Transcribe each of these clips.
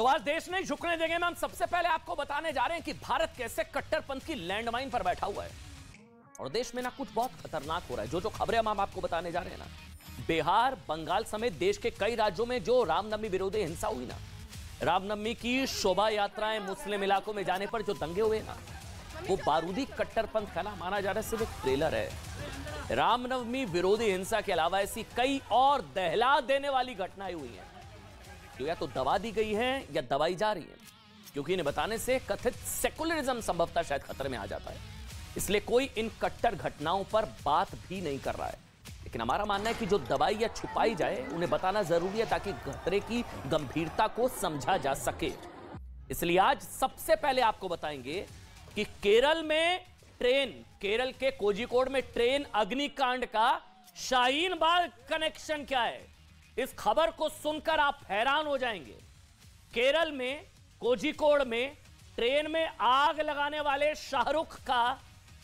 तो आज देश नहीं झुकने देंगे में हम सबसे पहले आपको बताने जा रहे हैं कि भारत कैसे कट्टरपंथ की लैंडमाइन पर बैठा हुआ है और देश में ना कुछ बहुत खतरनाक हो रहा है। जो खबरें हम आपको बताने जा रहे हैं ना, बिहार, बंगाल समेत देश के कई राज्यों में जो रामनवमी विरोधी हिंसा हुई ना, रामनवमी की शोभा यात्राएं मुस्लिम इलाकों में जाने पर जो दंगे हुए ना, वो बारूदी कट्टरपंथ का ना माना जा रहा है सिर्फ एक ट्रेलर है। रामनवमी विरोधी हिंसा के अलावा ऐसी कई और दहला देने वाली घटनाएं हुई हैं जो या तो दबा दी गई है या दबाई जा रही है, क्योंकि इन्हें बताने से कथित सेकुलरिज्म संभवतः शायद खतरे में आ जाता है। इसलिए कोई इन कट्टर घटनाओं पर बात भी नहीं कर रहा है, लेकिन हमारा मानना है कि जो दबाई या छुपाई जाए उन्हें बताना जरूरी है ताकि खतरे की गंभीरता को समझा जा सके। इसलिए आज सबसे पहले आपको बताएंगे कि केरल में केरल के कोझिकोड में ट्रेन अग्निकांड का शाहीन बाग कनेक्शन क्या है। इस खबर को सुनकर आप हैरान हो जाएंगे। केरल में कोझिकोड में ट्रेन में आग लगाने वाले शाहरुख का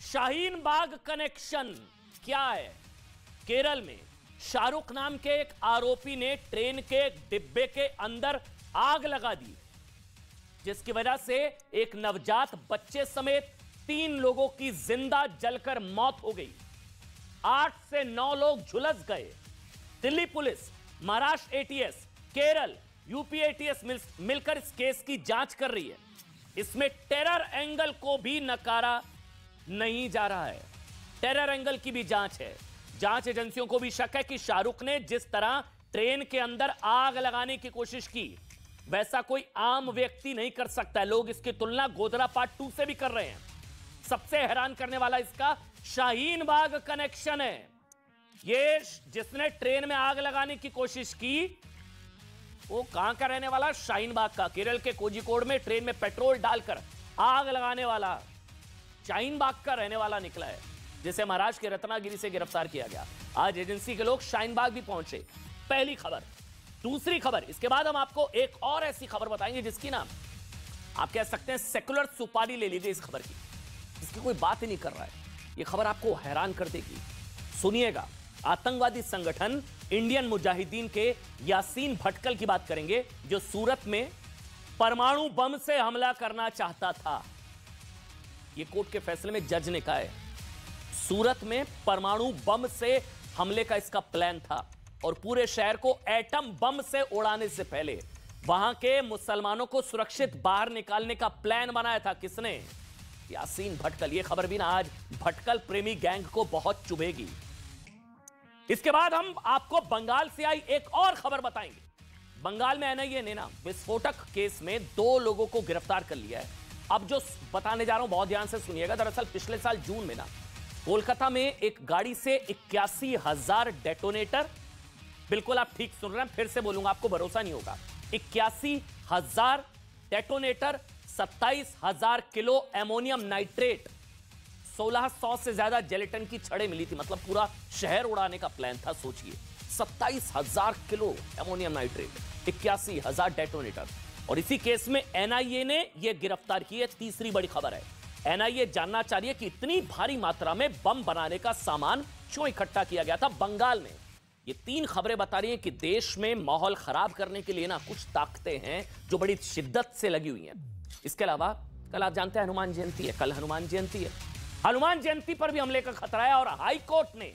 शाहीन बाग कनेक्शन क्या है। केरल में शाहरुख नाम के एक आरोपी ने ट्रेन के एक डिब्बे के अंदर आग लगा दी, जिसकी वजह से एक नवजात बच्चे समेत 3 लोगों की जिंदा जलकर मौत हो गई। 8 से 9 लोग झुलस गए। Delhi police, Maharashtra ATS, Kerala, UP ATS मिलकर इस केस की जांच कर रही है। इसमें टेरर एंगल को भी नकारा नहीं जा रहा है। टेरर एंगल की भी जांच है। जांच एजेंसियों को भी शक है कि शाहरुख ने जिस तरह ट्रेन के अंदर आग लगाने की कोशिश की, वैसा कोई आम व्यक्ति नहीं कर सकता है। लोग इसकी तुलना गोधरा पार्ट 2 से भी कर रहे हैं। सबसे हैरान करने वाला इसका शाहीन बाग कनेक्शन है। ये जिसने ट्रेन में आग लगाने की कोशिश की वो कहां का रहने वाला? शाहीन बाग का। केरल के कोझिकोड में ट्रेन में पेट्रोल डालकर आग लगाने वाला शाहीन बाग का रहने वाला निकला है, जिसे महाराष्ट्र के रत्नागिरी से गिरफ्तार किया गया। आज एजेंसी के लोग शाहीन बाग भी पहुंचे। पहली खबर। दूसरी खबर, इसके बाद हम आपको एक और ऐसी खबर बताएंगे जिसकी ना आप कह सकते हैं सेकुलर सुपारी ले लीजिए इस खबर की, इसकी कोई बात ही नहीं कर रहा है। यह खबर आपको हैरान कर देगी। सुनिएगा। आतंकवादी संगठन इंडियन मुजाहिदीन के यासीन भटकल की बात करेंगे, जो सूरत में परमाणु बम से हमला करना चाहता था। यह कोर्ट के फैसले में जज ने कहा है, सूरत में परमाणु बम से हमले का इसका प्लान था और पूरे शहर को एटम बम से उड़ाने से पहले वहां के मुसलमानों को सुरक्षित बाहर निकालने का प्लान बनाया था। किसने? यासीन भटकल। यह खबर भी ना आज भटकल प्रेमी गैंग को बहुत चुभेगी। इसके बाद हम आपको बंगाल से आई एक और खबर बताएंगे। बंगाल में एनआईए ने ना विस्फोटक केस में 2 लोगों को गिरफ्तार कर लिया है। अब जो बताने जा रहा हूं बहुत ध्यान से सुनिएगा। दरअसल पिछले साल जून में ना कोलकाता में एक गाड़ी से 81,000 डेटोनेटर, बिल्कुल आप ठीक सुन रहे हैं, फिर से बोलूंगा आपको भरोसा नहीं होगा, 81,000 डेटोनेटर, 27,000 किलो एमोनियम नाइट्रेट, 1600 से ज्यादा जेलेटिन की छड़ें मिली थी। मतलब पूरा शहर उड़ाने का प्लान था। सोचिए, 27,000 किलो एमोनियम नाइट्रेट, 81,000 डेटोनेटर। और इसी केस में एनआईए ने यह गिरफ्तार की है। तीसरी बड़ी खबर है, एनआईए जानना चाह रही है कि इतनी भारी मात्रा में बम बनाने का सामान क्यों इकट्ठा किया गया था बंगाल में। ये 3 खबरें बता रही हैं कि देश में माहौल खराब करने के लिए ना कुछ ताकतें हैं जो बड़ी शिद्दत से लगी हुई हैं। इसके अलावा कल आप जानते हैं हनुमान जयंती है। कल हनुमान जयंती है। हनुमान जयंती पर भी हमले का खतरा है और हाई कोर्ट ने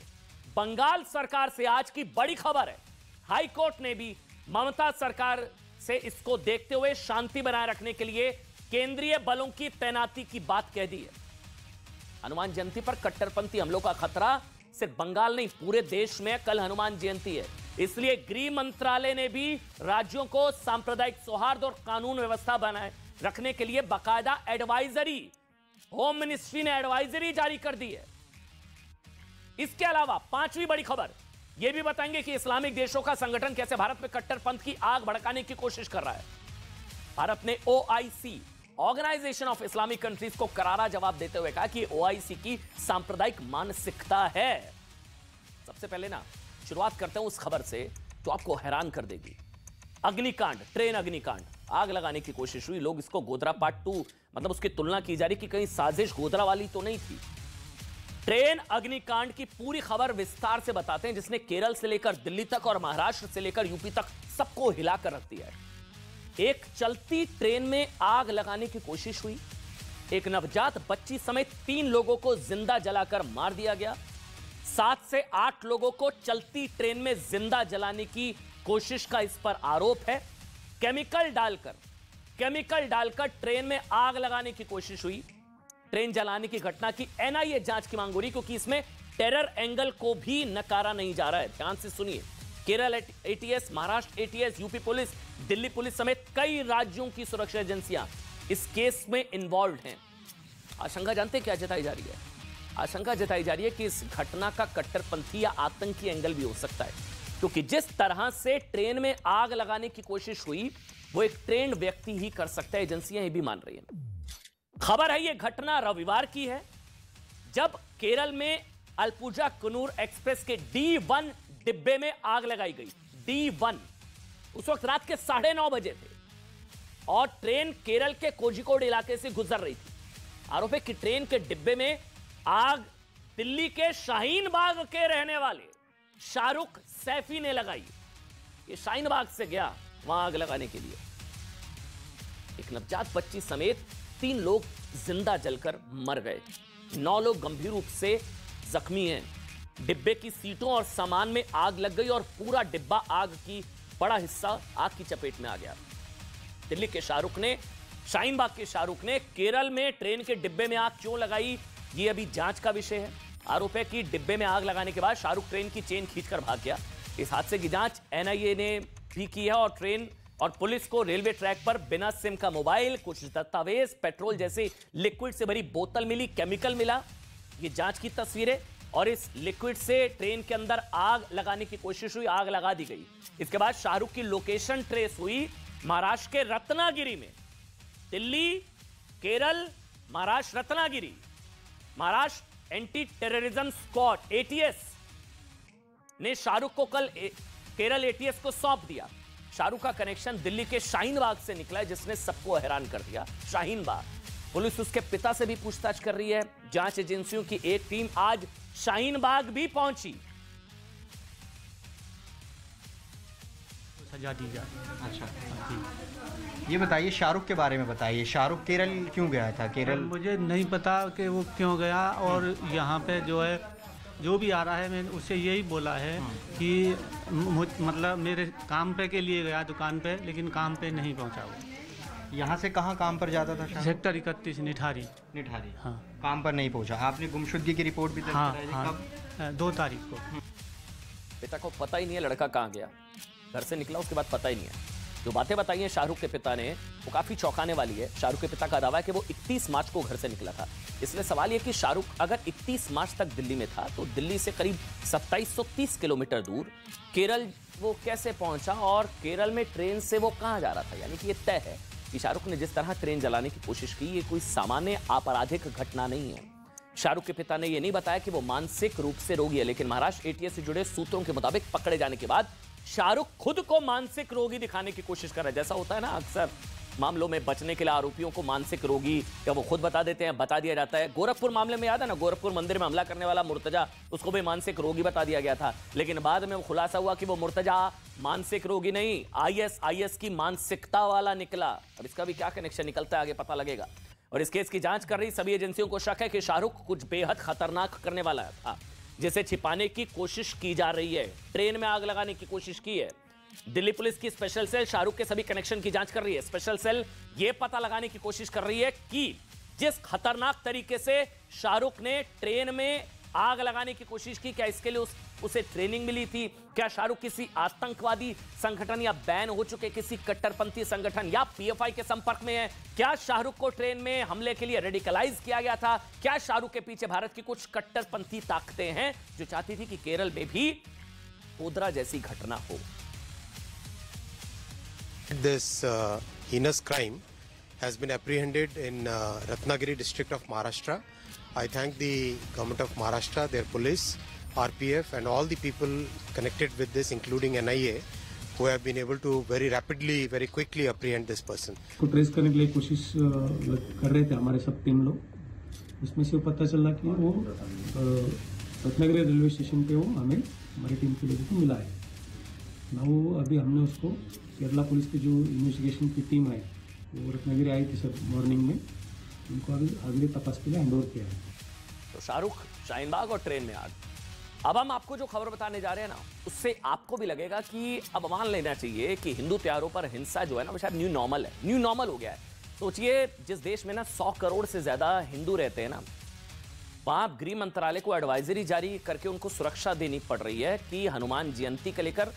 बंगाल सरकार से, आज की बड़ी खबर है, हाई कोर्ट ने भी ममता सरकार से इसको देखते हुए शांति बनाए रखने के लिए केंद्रीय बलों की तैनाती की बात कह दी है। हनुमान जयंती पर कट्टरपंथी हमलों का खतरा सिर्फ बंगाल नहीं, पूरे देश में कल हनुमान जयंती है। इसलिए गृह मंत्रालय ने भी राज्यों को सांप्रदायिक सौहार्द और कानून व्यवस्था बनाए रखने के लिए बाकायदा एडवाइजरी, होम मिनिस्ट्री ने एडवाइजरी जारी कर दी है। इसके अलावा 5वीं बड़ी खबर यह भी बताएंगे कि इस्लामिक देशों का संगठन कैसे भारत में कट्टरपंथ की आग भड़काने की कोशिश कर रहा है। भारत ने OIC, organisation of Islamic countries, को करारा जवाब देते हुए कहा कि ओआईसी की सांप्रदायिक मानसिकता है। सबसे पहले ना शुरुआत करते हैं उस खबर से जो आपको हैरान कर देगी। अग्निकांड, ट्रेन अग्निकांड, आग लगाने की कोशिश हुई। लोग इसको गोधरा पार्ट 2, मतलब उसकी तुलना की जा रही कि कहीं साजिश गोधरा वाली तो नहीं थी। ट्रेन अग्निकांड की पूरी खबर विस्तार से बताते हैं, जिसने केरल से लेकर दिल्ली तक और महाराष्ट्र से लेकर यूपी तक सबको हिलाकर रख दिया है। एक चलती ट्रेन में आग लगाने की कोशिश हुई। एक नवजात बच्ची समेत 3 लोगों को जिंदा जलाकर मार दिया गया। 7 से 8 लोगों को चलती ट्रेन में जिंदा जलाने की कोशिश का इस पर आरोप है। केमिकल डालकर ट्रेन में आग लगाने की कोशिश हुई। ट्रेन जलाने की घटना की एनआईए जांच की मांग हो रही, क्योंकि इसमें टेरर एंगल को भी नकारा नहीं जा रहा है। ध्यान से सुनिए, Kerala ATS, Maharashtra ATS, UP police, Delhi police समेत कई राज्यों की सुरक्षा एजेंसियां इस केस में इन्वॉल्व हैं। आशंका जानते क्या जताई जा रही है? आशंका जताई जा रही है कि इस घटना का कट्टरपंथी या आतंकी एंगल भी हो सकता है, क्योंकि जिस तरह से ट्रेन में आग लगाने की कोशिश हुई वो एक ट्रेंड व्यक्ति ही कर सकता है। एजेंसियां ये भी मान रही हैं। खबर है ये घटना रविवार की है, जब केरल में अलपुजा कुन्नूर एक्सप्रेस के D1 डिब्बे में आग लगाई गई। D1 उस वक्त रात के 9:30 बजे थे और ट्रेन केरल के कोझिकोड इलाके से गुजर रही थी। आरोप है कि ट्रेन के डिब्बे में आग दिल्ली के शाहीन बाग के रहने वाले शाहरुख सैफी ने लगाई। ये शाहीन बाग से गया वहां आग लगाने के लिए। एक नवजात बच्ची समेत 3 लोग जिंदा जलकर मर गए। 9 लोग गंभीर रूप से जख्मी हैं। डिब्बे की सीटों और सामान में आग लग गई और पूरा डिब्बा आग की बड़ा हिस्सा आग की चपेट में आ गया। दिल्ली के शाहरुख ने, शाहीन बाग के शाहरुख ने केरल में ट्रेन के डिब्बे में आग क्यों लगाई, ये अभी जांच का विषय है। आरोप है कि डिब्बे में आग लगाने के बाद शाहरुख ट्रेन की चेन खींचकर भाग गया। इस हादसे की जांच एनआईए ने भी की है और ट्रेन और पुलिस को रेलवे ट्रैक पर बिना सिम का मोबाइल, कुछ दस्तावेज, पेट्रोल जैसे लिक्विड से भरी बोतल मिली, केमिकल मिला। ये जांच की तस्वीरें। और इस लिक्विड से ट्रेन के अंदर आग लगाने की कोशिश हुई, आग लगा दी गई। इसके बाद शाहरुख की लोकेशन ट्रेस हुई महाराष्ट्र के रत्नागिरी में। Delhi, Kerala, Maharashtra Ratnagiri. Maharashtra anti terrorism squad ATS ने शाहरुख को कल केरल एटीएस को सौंप दिया। शाहरुख का कनेक्शन दिल्ली के शाहीन बाग से निकला है, जिसने सबको हैरान कर दिया। शाहीन बाग पुलिस उसके पिता से भी पूछताछ कर रही है। जांच एजेंसियों की एक टीम आज शाहीन बाग भी पहुंची। सजा दी जाए। अच्छा जी, ये बताइए शाहरुख के बारे में बताइए। शाहरुख केरल क्यों गया था? केरल मुझे नहीं पता कि वो क्यों गया, और यहाँ पे जो है जो भी आ रहा है, मैंने उससे यही बोला है कि मतलब मेरे काम पे के लिए गया दुकान पे, लेकिन काम पे नहीं पहुँचा वो। यहाँ से कहाँ काम पर जाता था? सेक्टर 31 निठारी। हाँ, काम पर नहीं पहुँचा। आपने गुमशुदगी की रिपोर्ट भी दर्ज कराई थी? कब? 2 तारीख को। पिता को पता ही नहीं है लड़का कहाँ गया, घर से निकला उसके बाद पता ही नहीं है। जो बातें बताई हैं शाहरुख के पिता ने वो काफी चौंकाने वाली है। शाहरुख के पिता का दावा है कि वो 31 मार्च को घर से निकला था। इसलिए सवाल यह कि शाहरुख अगर 31 मार्च तक दिल्ली में था तो दिल्ली से करीब 2730 किलोमीटर दूर केरल वो कैसे पहुंचा, और केरल में ट्रेन से वो कहां जा रहा था। यानी कि ये तय है कि शाहरुख ने जिस तरह ट्रेन जलाने की कोशिश की, ये कोई सामान्य आपराधिक घटना नहीं है। शाहरुख के पिता ने यह नहीं बताया कि वो मानसिक रूप से रोगी है, लेकिन महाराष्ट्र एटीएस से जुड़े सूत्रों के मुताबिक पकड़े जाने के बाद शाहरुख खुद को मानसिक रोगी दिखाने की कोशिश कर रहा है। जैसा होता है ना अक्सर मामलों में बचने के लिए आरोपियों को मानसिक रोगी या वो खुद बता देते हैं, बता दिया जाता है। गोरखपुर मामले में याद है ना, गोरखपुर मंदिर में हमला करने वाला मुर्तजा, उसको भी मानसिक रोगी बता दिया गया था, लेकिन बाद में वो खुलासा हुआ कि वो मुर्तजा मानसिक रोगी नहीं, आईएस की मानसिकता वाला निकला। अब इसका भी क्या कनेक्शन निकलता है आगे पता लगेगा। और इस केस की जांच कर रही सभी एजेंसियों को शक है कि शाहरुख कुछ बेहद खतरनाक करने वाला था, जिसे छिपाने की कोशिश की जा रही है। ट्रेन में आग लगाने की कोशिश की है। दिल्ली पुलिस की स्पेशल सेल शाहरुख के सभी कनेक्शन की जांच कर रही है। स्पेशल सेल यह पता लगाने की कोशिश कर रही है कि जिस खतरनाक तरीके से शाहरुख ने ट्रेन में आग लगाने की कोशिश की, क्या इसके लिए उसे ट्रेनिंग मिली थी? क्या शाहरुख किसी आतंकवादी संगठन या बैन हो चुके किसी कट्टरपंथी संगठन या पीएफआई के संपर्क में है? क्या शाहरुख को ट्रेन में हमले के लिए रेडिकलाइज किया गया था? क्या शाहरुख के पीछे भारत की कुछ कट्टरपंथी ताकतें हैं जो चाहती थी कि केरल में भी गोधरा जैसी घटना हो? This heinous crime has been apprehended in Ratnagiri district of Maharashtra. I thank the government of Maharashtra, their police, RPF and all the people connected with this, including NIA, who have been able to very rapidly, very quickly apprehend this person. को trace करने के लिए कोशिश कर रहे थे हमारे सब टीम लोग। इसमें से पता चला कि वो रत्नागिरी रेलवे स्टेशन पे वो हमें हमारी टीम के लोगों को मिला है। ना वो अभी हमने उसको केरला पुलिस की जो इन्वेस्टिगेशन की टीम है वो रत्नागिरी आई थी सर मॉर्निंग में, उनको अभी अगले तपास के लिए हैंडओवर किया है। तो शाहरुख, शाहीन बाग और ट्रेन में आग। अब हम आपको जो खबर बताने जा रहे हैं ना, उससे आपको भी लगेगा कि अब मान लेना चाहिए कि हिंदू त्योहारों पर हिंसा जो है ना वो शायद न्यू नॉर्मल है, न्यू नॉर्मल हो गया है। सोचिए जिस देश में ना 100 करोड़ से ज्यादा हिंदू रहते हैं ना, वहां गृह मंत्रालय को एडवाइजरी जारी करके उनको सुरक्षा देनी पड़ रही है कि हनुमान जयंती को लेकर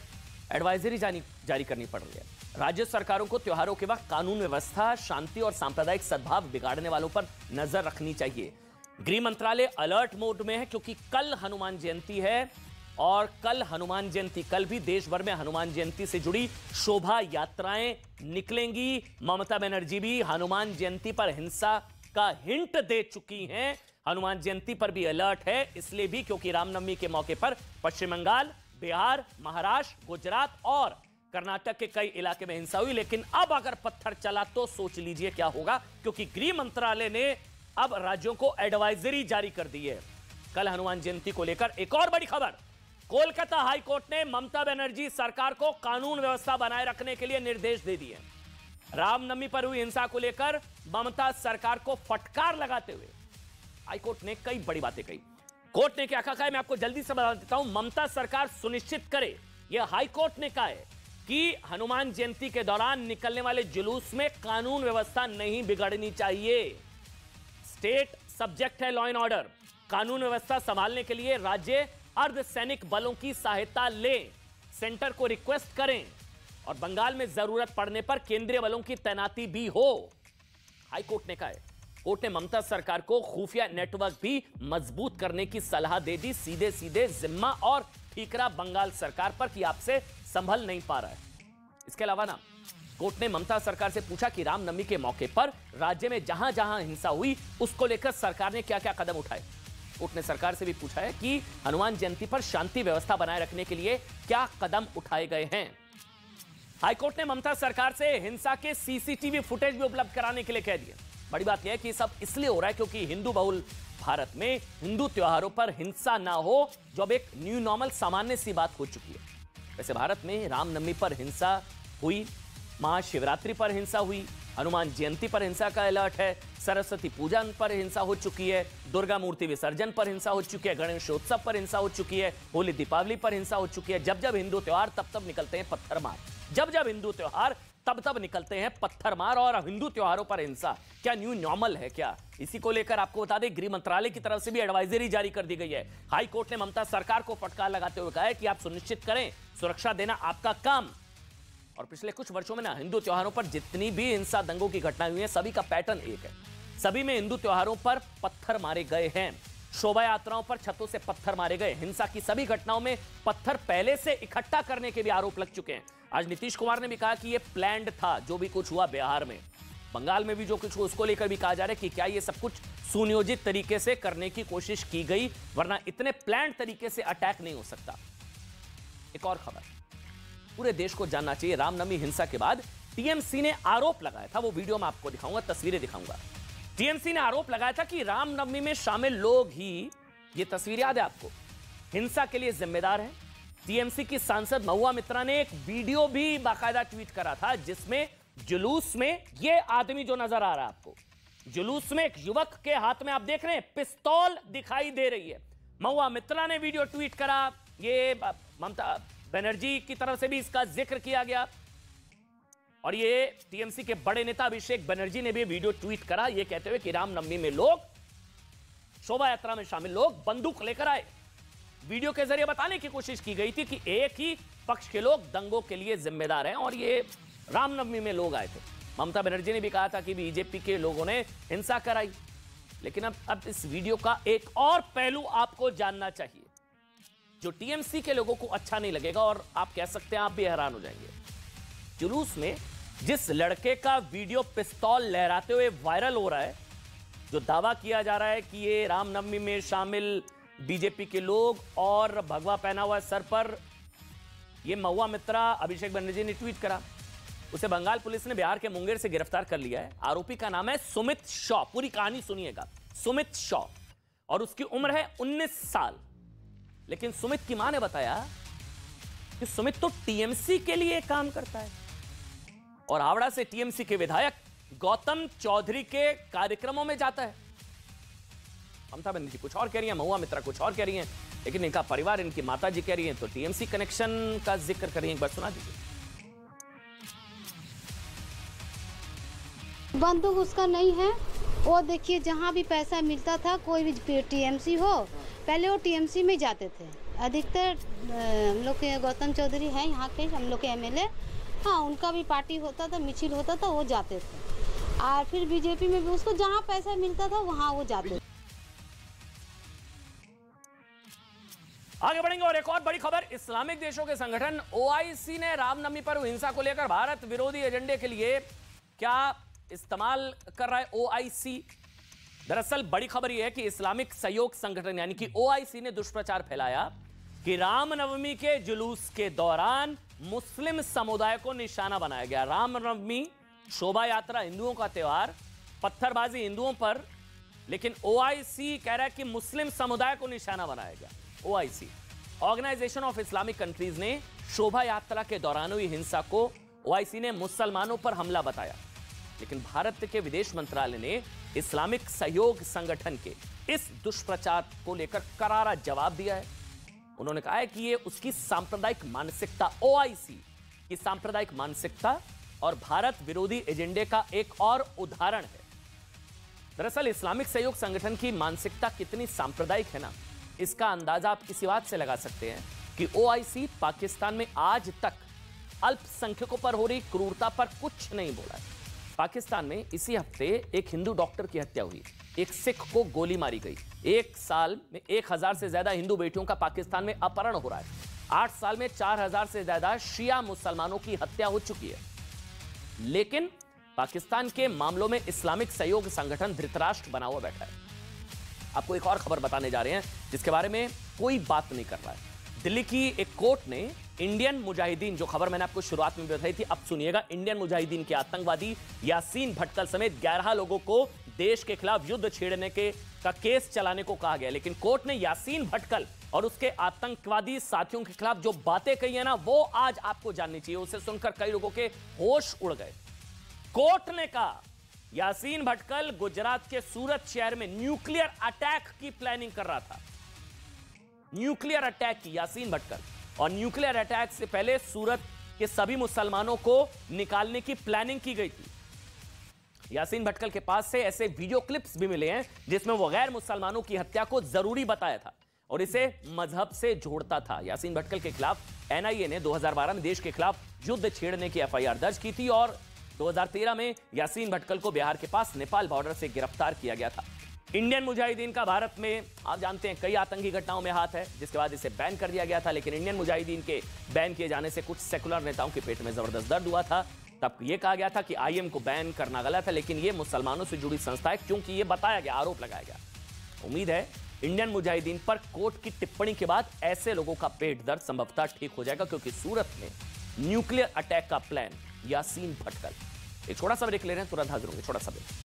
एडवाइजरी जारी करनी पड़ रही है। राज्य सरकारों को त्योहारों के वक्त कानून व्यवस्था, शांति और सांप्रदायिक सद्भाव बिगाड़ने वालों पर नजर रखनी चाहिए। गृह मंत्रालय अलर्ट मोड में है क्योंकि कल हनुमान जयंती है और कल हनुमान जयंती, कल भी देश भर में हनुमान जयंती से जुड़ी शोभा यात्राएं निकलेंगी। ममता बनर्जी भी हनुमान जयंती पर हिंसा का हिंट दे चुकी हैं। हनुमान जयंती पर भी अलर्ट है, इसलिए भी क्योंकि रामनवमी के मौके पर पश्चिम बंगाल, बिहार, महाराष्ट्र, गुजरात और कर्नाटक के कई इलाके में हिंसा हुई। लेकिन अब अगर पत्थर चला तो सोच लीजिए क्या होगा, क्योंकि गृह मंत्रालय ने अब राज्यों को एडवाइजरी जारी कर दी है कल हनुमान जयंती को लेकर। एक और बड़ी खबर, कोलकाता हाई कोर्ट ने ममता बनर्जी सरकार को कानून व्यवस्था बनाए रखने के लिए निर्देश दे दिए। रामनवमी पर हुई हिंसा को लेकर ममता सरकार को फटकार लगाते हुए हाईकोर्ट ने कई बड़ी बातें कही। कोर्ट ने क्या कहा है मैं आपको जल्दी से बता देता हूं। ममता सरकार सुनिश्चित करे, यह हाईकोर्ट ने कहा है कि हनुमान जयंती के दौरान निकलने वाले जुलूस में कानून व्यवस्था नहीं बिगड़नी चाहिए। स्टेट सब्जेक्ट है लॉ एंड ऑर्डर, कानून व्यवस्था संभालने के लिए राज्य अर्धसैनिक बलों की सहायता ले, सेंटर को रिक्वेस्ट करें और बंगाल में जरूरत पड़ने पर केंद्रीय बलों की तैनाती भी हो, हाईकोर्ट ने कहा है। कोर्ट ने ममता सरकार को खुफिया नेटवर्क भी मजबूत करने की सलाह दे दी। सीधे सीधे जिम्मा और ठीकरा बंगाल सरकार पर कि आपसे संभल नहीं पा रहा है। इसके अलावा ना कोर्ट ने ममता सरकार से पूछा कि रामनवमी के मौके पर राज्य में जहां जहां हिंसा हुई उसको लेकर सरकार ने क्या क्या कदम उठाए। कोर्ट ने सरकार से भी पूछा है कि हनुमान जयंती पर शांति व्यवस्था बनाए रखने के लिए क्या कदम उठाए गए हैं। हाईकोर्ट ने ममता सरकार से हिंसा के सीसीटीवी फुटेज भी उपलब्ध कराने के लिए कह दिया। बड़ी बात यह है कि सब इसलिए हो रहा है क्योंकि हिंदू बहुल भारत में हिंदू त्योहारों पर हिंसा ना हो, जो अब एक न्यू नॉर्मल सामान्य सी बात हो चुकी है। वैसे भारत में रामनवमी पर हिंसा हुई, महाशिवरात्रि पर हिंसा हुई, हनुमान जयंती पर हिंसा का अलर्ट है, सरस्वती पूजन पर हिंसा हो चुकी है, दुर्गा मूर्ति विसर्जन पर हिंसा हो चुकी है, गणेशोत्सव पर हिंसा हो चुकी है, होली दीपावली पर हिंसा हो चुकी है। जब जब हिंदू त्योहार तब तब निकलते हैं पत्थर मार, जब जब हिंदू त्योहार तब तब निकलते हैं पत्थर मार और हिंदू त्योहारों पर हिंसा। क्या न्यू नॉर्मल है क्या? इसी को लेकर आपको बता दें गृह मंत्रालय की तरफ से भी एडवाइजरी जारी कर दी गई है। हाई कोर्ट ने ममता सरकार को फटकार लगाते हुए कहा है कि आप सुनिश्चित करें, सुरक्षा देना आपका काम। और पिछले कुछ वर्षों में ना हिंदू त्योहारों पर जितनी भी हिंसा दंगों की घटनाएं हुई हैं, सभी का पैटर्न एक है। सभी में हिंदू त्योहारों पर पत्थर मारे गए हैं, शोभा यात्राओं पर छतों से पत्थर मारे गए। हिंसा की सभी घटनाओं में पत्थर पहले से इकट्ठा करने के भी आरोप लग चुके हैं। आज नीतीश कुमार ने भी कहा कि यह प्लान्ड था, जो भी कुछ हुआ बिहार में, बंगाल में भी जो कुछ हुआ, उसको लेकर भी कहा जा रहा है कि क्या यह सब कुछ सुनियोजित तरीके से करने की कोशिश की गई, वरना इतने प्लान्ड तरीके से अटैक नहीं हो सकता। एक और खबर पूरे देश को जानना चाहिए। रामनवमी हिंसा के बाद टीएमसी ने आरोप लगाया था, वो वीडियो मैं आपको दिखाऊंगा, तस्वीरें दिखाऊंगा। टीएमसी ने आरोप लगाया था कि रामनवमी में शामिल लोग ही, ये तस्वीर याद है आपको, हिंसा के लिए जिम्मेदार हैं। टीएमसी की सांसद महुआ मित्रा ने एक वीडियो भी बाकायदा ट्वीट करा था, जिसमें जुलूस में ये आदमी जो नजर आ रहा है आपको, जुलूस में एक युवक के हाथ में आप देख रहे हैं पिस्तौल दिखाई दे रही है। महुआ मित्रा ने वीडियो ट्वीट करा, ये ममता बनर्जी की तरफ से भी इसका जिक्र किया गया और ये टीएमसी के बड़े नेता अभिषेक बनर्जी ने भी वीडियो ट्वीट करा, ये कहते हुए कि रामनवमी में लोग, शोभा यात्रा में शामिल लोग बंदूक लेकर आए। वीडियो के जरिए बताने की कोशिश की गई थी कि एक ही पक्ष के लोग दंगों के लिए जिम्मेदार हैं और ये रामनवमी में लोग आए थे। ममता बनर्जी ने भी कहा था कि बीजेपी के लोगों ने हिंसा कराई। लेकिन अब इस वीडियो का एक और पहलू आपको जानना चाहिए, जो टीएमसी के लोगों को अच्छा नहीं लगेगा और आप कह सकते हैं आप भी हैरान हो जाएंगे। जुलूस में जिस लड़के का वीडियो पिस्तौल लहराते हुए वायरल हो रहा है, जो दावा किया जा रहा है कि ये रामनवमी में शामिल बीजेपी के लोग और भगवा पहना हुआ सर पर, ये महुआ मित्रा अभिषेक बनर्जी ने ट्वीट करा। उसे बंगाल पुलिस ने बिहार के मुंगेर से गिरफ्तार कर लिया है। आरोपी का नाम है सुमित शॉ। पूरी कहानी सुनिएगा। सुमित शॉ और उसकी उम्र है 19 साल। लेकिन सुमित की मां ने बताया कि सुमित तो टीएमसी के लिए काम करता है और हावड़ा से टीएमसी के विधायक गौतम चौधरी के कार्यक्रमों में जाता है। ममता बनर्जी कुछ और कह रही हैं, महुआ मित्रा कुछ और कह रही हैं, लेकिन इनका परिवार, इनकी माताजी कह रही हैं तो टीएमसी कनेक्शन का जिक्र कर रही हैं। एक बार सुना दीजिए। बंदूक उसका नहीं है। वो देखिए जहाँ भी पैसा मिलता था, कोई भी टीएमसी हो, पहले वो टीएमसी में जाते थे। अधिकतर हम लोग के गौतम चौधरी हैं यहाँ के, हम लोग के एमएलए, हाँ उनका भी पार्टी होता था, मिছিল होता था, वो जाते थे। और फिर बीजेपी में भी उसको जहाँ पैसा मिलता था वहाँ वो जाते थे। आगे बढ़ेंगे और एक और बड़ी खबर, इस्लामिक देशों के संगठन ओआईसी ने रामनवमी पर हिंसा को लेकर भारत विरोधी एजेंडे के लिए क्या इस्तेमाल कर रहा है ओआईसी। दरअसल बड़ी खबर यह है कि इस्लामिक सहयोग संगठन यानी कि ओआईसी ने दुष्प्रचार फैलाया कि रामनवमी के जुलूस के दौरान मुस्लिम समुदाय को निशाना बनाया गया। रामनवमी शोभा यात्रा हिंदुओं का त्योहार, पत्थरबाजी हिंदुओं पर, लेकिन ओआईसी कह रहा है कि मुस्लिम समुदाय को निशाना बनाया गया। OIC, organisation of Islamic countries, ने शोभा यात्रा के दौरान हुई हिंसा को ओआईसी ने मुसलमानों पर हमला बताया, लेकिन भारत के विदेश मंत्रालय ने इस्लामिक सहयोग संगठन के इस दुष्प्रचार को लेकर करारा जवाब दिया है। उन्होंने कहा है कि यह उसकी सांप्रदायिक मानसिकता, ओआईसी की सांप्रदायिक मानसिकता और भारत विरोधी एजेंडे का एक और उदाहरण है। दरअसल इस्लामिक सहयोग संगठन की मानसिकता कितनी सांप्रदायिक है ना, इसका अंदाजा आप किसी बात से लगा सकते हैं कि ओआईसी पाकिस्तान में आज तक अल्पसंख्यकों पर हो रही क्रूरता पर कुछ नहीं बोला है। पाकिस्तान में इसी हफ्ते एक हिंदू डॉक्टर की हत्या हुई, एक सिख को गोली मारी गई, एक साल में 1000 से ज्यादा हिंदू बेटियों का पाकिस्तान में अपहरण हो रहा है, 8 साल में 4000 से ज्यादा शिया मुसलमानों की हत्या हो चुकी है। लेकिन पाकिस्तान के मामलों में इस्लामिक सहयोग संगठन धृतराष्ट्र बना हुआ बैठा है। आपको एक और खबर बताने जा रहे हैं जिसके बारे में कोई बात नहीं कर रहा है। दिल्ली की एक कोर्ट ने इंडियन मुजाहिदीन, जो खबर मैंने आपको शुरुआत में बताई थी, अब सुनिएगा, इंडियन मुजाहिदीन के आतंकवादी यासीन भटकल समेत 11 लोगों को देश के खिलाफ युद्ध छेड़ने का केस चलाने को कहा गया। लेकिन कोर्ट ने यासीन भटकल और उसके आतंकवादी साथियों के खिलाफ जो बातें कही है ना, वो आज आपको जाननी चाहिए। उसे सुनकर कई लोगों के होश उड़ गए। कोर्ट ने कहा यासीन भटकल गुजरात के सूरत शहर में न्यूक्लियर अटैक की प्लानिंग कर रहा था। न्यूक्लियर अटैक की यासीन भटकल, और न्यूक्लियर अटैक से पहले सूरत के सभी मुसलमानों को निकालने की प्लानिंग की गई थी। यासीन भटकल के पास से ऐसे वीडियो क्लिप्स भी मिले हैं जिसमें वो गैर मुसलमानों की हत्या को जरूरी बताया था और इसे मजहब से जोड़ता था। यासीन भटकल के खिलाफ एनआईए ने 2012 में देश के खिलाफ युद्ध छेड़ने की एफआईआर दर्ज की थी और 2013 में यासीन भटकल को बिहार के पास नेपाल बॉर्डर से गिरफ्तार किया गया था। इंडियन मुजाहिदीन का भारत में, आप जानते हैं, कई आतंकी घटनाओं में हाथ है, जिसके बाद इसे बैन कर दिया गया था। लेकिन इंडियन मुजाहिदीन के बैन किए जाने से कुछ सेकुलर नेताओं के पेट में जबरदस्त दर्द हुआ था। तब यह कहा गया था कि आईएम को बैन करना गलत है, लेकिन यह मुसलमानों से जुड़ी संस्था है, क्योंकि यह बताया गया, आरोप लगाया गया। उम्मीद है इंडियन मुजाहिदीन पर कोर्ट की टिप्पणी के बाद ऐसे लोगों का पेट दर्द संभवतः ठीक हो जाएगा, क्योंकि सूरत में न्यूक्लियर अटैक का प्लान यासीन भटकल। एक छोटा सा ब्रेक ले रहे हैं, तुरंत हाजिर होंगे। छोटा सा ब्रेक।